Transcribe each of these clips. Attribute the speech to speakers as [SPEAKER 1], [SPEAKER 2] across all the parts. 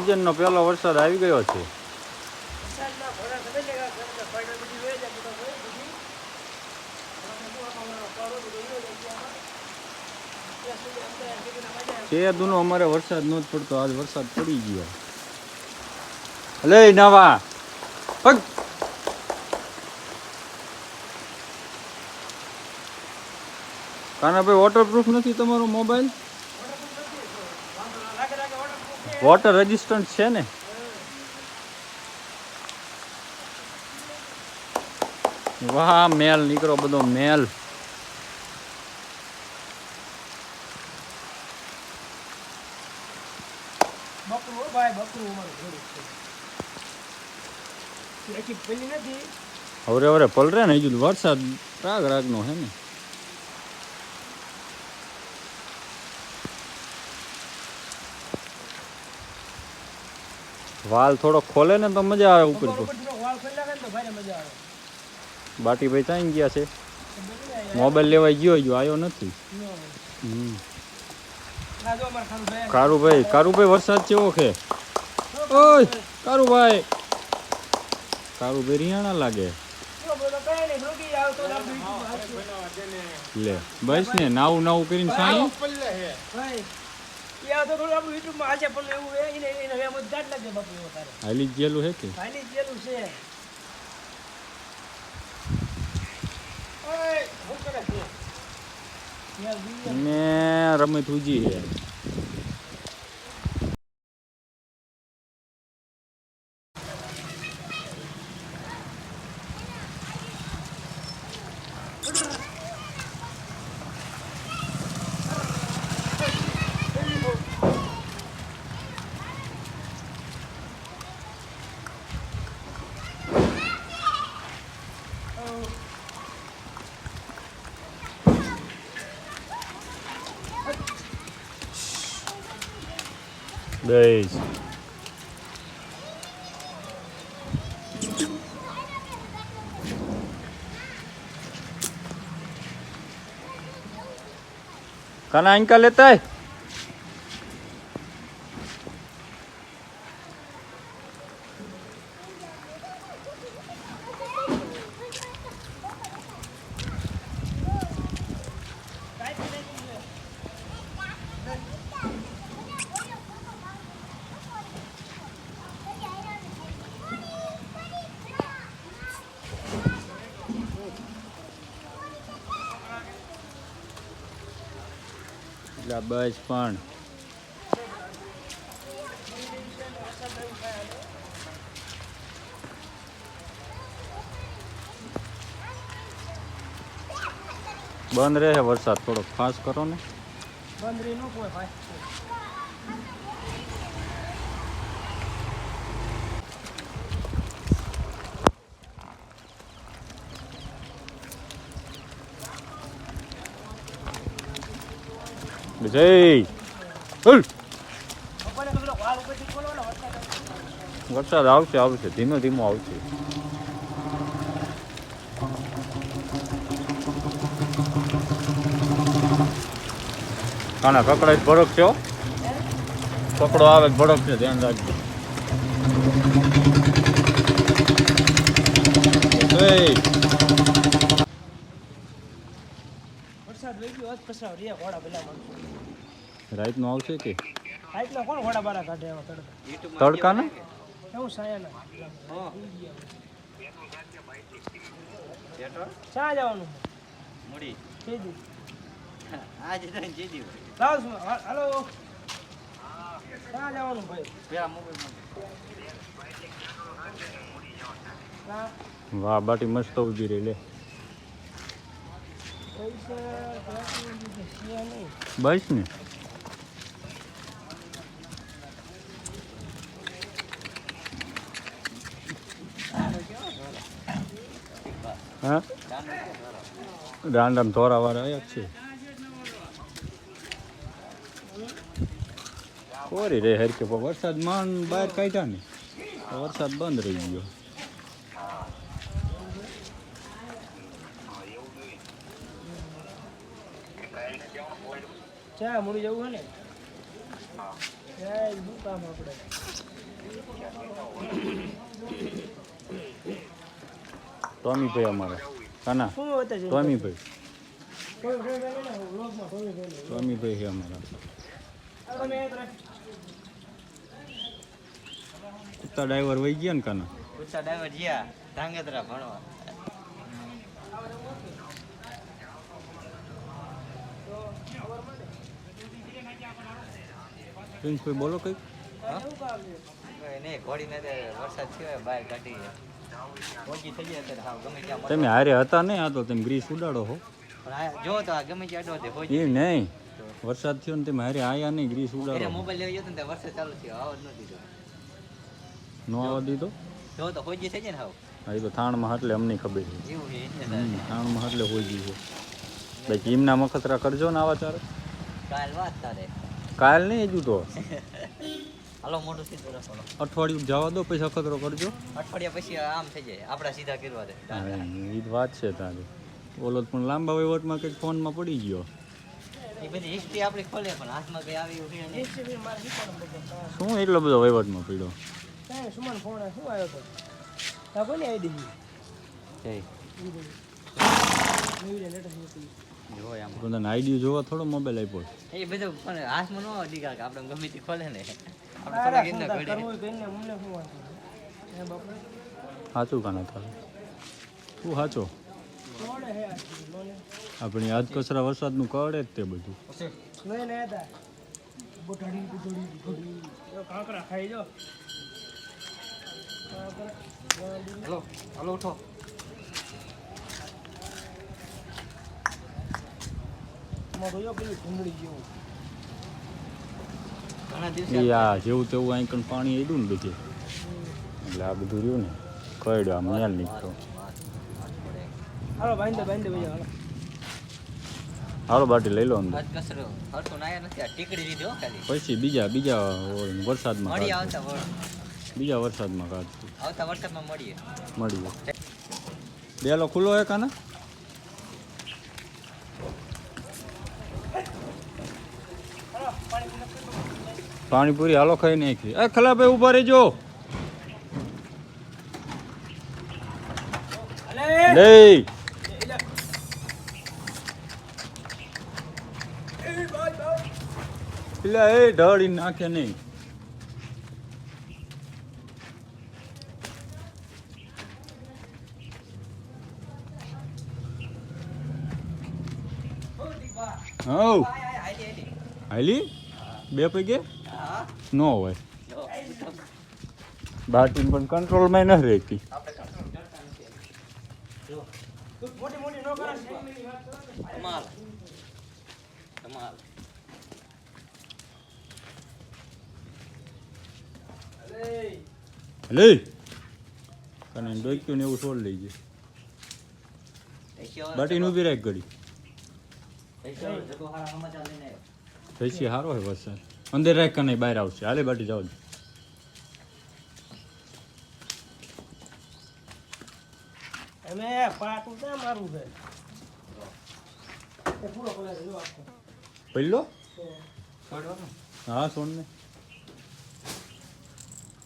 [SPEAKER 1] સિઝનનો પહેલો વરસાદ આવી ગયો છે. શેદુનો અમારે વરસાદ નહોતો પડતો, આજ વરસાદ પડી ગયો. લે નવા પગ કાનાભાઈ, વોટરપ્રૂફ નથી તમારો મોબાઈલ? વોટર રેઝિસ્ટન્ટ છે ને? વાહ, મેલ નીકળો બધો મેલ. હવે હવે પલરે ને હજુ વરસાદ રાગ રાગનો હે ને. વાલ થોડો ખોલે ને તો મજા આવે ઉપર. બાટીભાઈ ચાઈ ગયા છે? મોબાઈલ લેવાઈ ગયો, આવ્યો નથી. કારુભાઈ વરસાદ કેવો છે? ઓય કારુભાઈ રિયાણા લાગે. લે બસ ને નાવું કરીને સાણી હાલી ગયેલું હે કે ને રમત ઉજી હે. દઈશ કાના ઇનકા લેતા હે. બસ પણ બંધ રહે વરસાદ, થોડો ફાસ કરો ને. બંધ રહે નો કોઈ ભાઈ. વરસાદ આવશે ધીમે ધીમો આવશે. કાના કકડાઈ ભડક છે, પકડો આવે ભડક છે, ધ્યાન રાખજો. રાત નો આવશે કે કોણ ઘોડા બારા કાઢે તડકા ને શા જવાનું હાલો શા જવાનું ભાઈ? વાહ બાટી મસ્ત ઉભી રહી. લે બસ ને હા દાંડામ થોરા વાળા આવ્યા છે. કોરી રે હરકે વરસાદ માંડ બહાર કાઢ્યા ને વરસાદ બંધ રહી ગયો. ચા મૂડી જવું હે ને શું કામ આપણે ટોમીભાઈ અમારા કાના ટોમીભાઈ ટોમીભાઈ છે અમારા કુત્તા ડ્રાઈવર વહી ગયા ને કાના
[SPEAKER 2] કુત્તા ડ્રાઈવર જ્યાં ધાંગધ્રા ભણવા
[SPEAKER 1] પ્રિન્સભાઈ બોલો કંઈક
[SPEAKER 2] નહીં ઘોડી ને વરસાદ થયો બહાર કાઢી પહોંચી થઈ જાય ત્યારે હાવ ગમે ત્યાં
[SPEAKER 1] તમે હારે હતા નહીં આ તો તમે ગ્રીસ ઉડાડો હો
[SPEAKER 2] પણ આ જો તો આ ગમે ત્યાં અડો
[SPEAKER 1] એ નહીં વરસાદ થયો ને તમે હારે આયા નહીં ગ્રીસ ઉડાડો
[SPEAKER 2] મોબાઈલ લેવા ગયો ને ત્યાં વરસાદ ચાલુ થયો આવો જ નથી
[SPEAKER 1] નો આવવા દીધો
[SPEAKER 2] જો તો હોજી થઈ જાય ને હાવ
[SPEAKER 1] હા એ તો થાણમાં એટલે અમને ખબર છે
[SPEAKER 2] એવું છે
[SPEAKER 1] થાણમાં એટલે હોઈ ગયું છે ભાઈ ચીમના મખતરા કરજો ને આવા ચારે
[SPEAKER 2] કાલ વાત તારે
[SPEAKER 1] કાલ નહીં હજુ તો
[SPEAKER 2] હાલો મોટું સીધું રસોડો
[SPEAKER 1] અઠવાડિયું જવા દો પછી અખતરો કરજો
[SPEAKER 2] અઠવાડિયા પછી આમ થઈ જાય આપણા સીધા કરવા દે
[SPEAKER 1] એ વાત છે તારી ઓલો પણ લાંબા વહીવટમાં કંઈક ફોનમાં પડી ગયો
[SPEAKER 2] એ બધી હિસ્ટ્રી આપણી ખોલે પણ હાથમાં કઈ આવી એવું નહીં
[SPEAKER 1] શું એટલો બધો વહીવટમાં પડ્યો
[SPEAKER 3] સુમન ફોન શું આવ્યો તો તા કોની આઈડી
[SPEAKER 1] બધાને આઈડિયો જોવા થોડો મોબાઈલ આપ્યો
[SPEAKER 2] એ બધું પણ હાથમાં ન ડીગા આપણે ગમે તે ખોલે ને આપણે
[SPEAKER 1] સાચું કાના તારે શું સાચો આપણી આજ કચરા વરસાદનું કળે જ તે બધું
[SPEAKER 3] કાંકરા ખાઈ જો
[SPEAKER 2] હલો હલો ઉઠો ઘણા દિવસે
[SPEAKER 1] આ જેવું તેવું અહીં કણ પાણી એડું ને બધે એટલે આ બધું રહ્યું ને કડ્યો આ મેલ નીકળો
[SPEAKER 3] હાલો બાંધે ભાઈ હાલો
[SPEAKER 1] હાલો બાટી લઈ લો અંદર
[SPEAKER 2] આજ કસરો હરતો નાયા નથી આ ટીકડી દીધી હો ખાલી
[SPEAKER 1] પછી બીજા વરસાદમાં
[SPEAKER 2] મળી
[SPEAKER 1] કાઢશું.
[SPEAKER 2] આવતા
[SPEAKER 1] બીજા વરસાદમાં કાઢશું
[SPEAKER 2] આવતા વરસાદમાં મળીએ
[SPEAKER 1] મળીએ બેલો ખુલ્લો હે કાના પાણીપુરી હાલો ખાઈ નાખી એ ખલા ભાઈ ઉભા રહેજો લે પેલા એ ઢળી નાખે નહીં હવ હાલી બે પૈકી ન હોય બાટીન પણ કંટ્રોલમાં ન રહેતી
[SPEAKER 2] કમાલ કમાલ
[SPEAKER 1] લે અને ડોક્યું ને એવું છોડ લઈ જાય બાટીન ઊભી રાખ ઘડી જઈશી સારો હોય વરસાદ અંદર રાખ નહીં બહાર આવશે હાલે બાટી જાવ
[SPEAKER 3] અમે પાટું ક્યાં મારું છે એ પૂરો કરે જો આખો
[SPEAKER 1] પહેલો હા સોન ને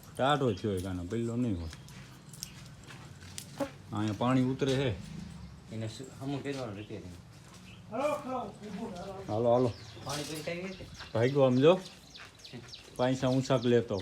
[SPEAKER 1] ટાટો થયો હોય કાના પહેલો નહીં હોય અહીંયા પાણી ઉતરે છે
[SPEAKER 2] એને હમું કરવાનું રીતે
[SPEAKER 3] હાલો ખાઓ ઊભું હાલો
[SPEAKER 1] હાલો હાલો
[SPEAKER 2] પાણી પી કઈ રીતે
[SPEAKER 1] ભાઈ ગયો સમજો પૈસા ઊંચાક લેતો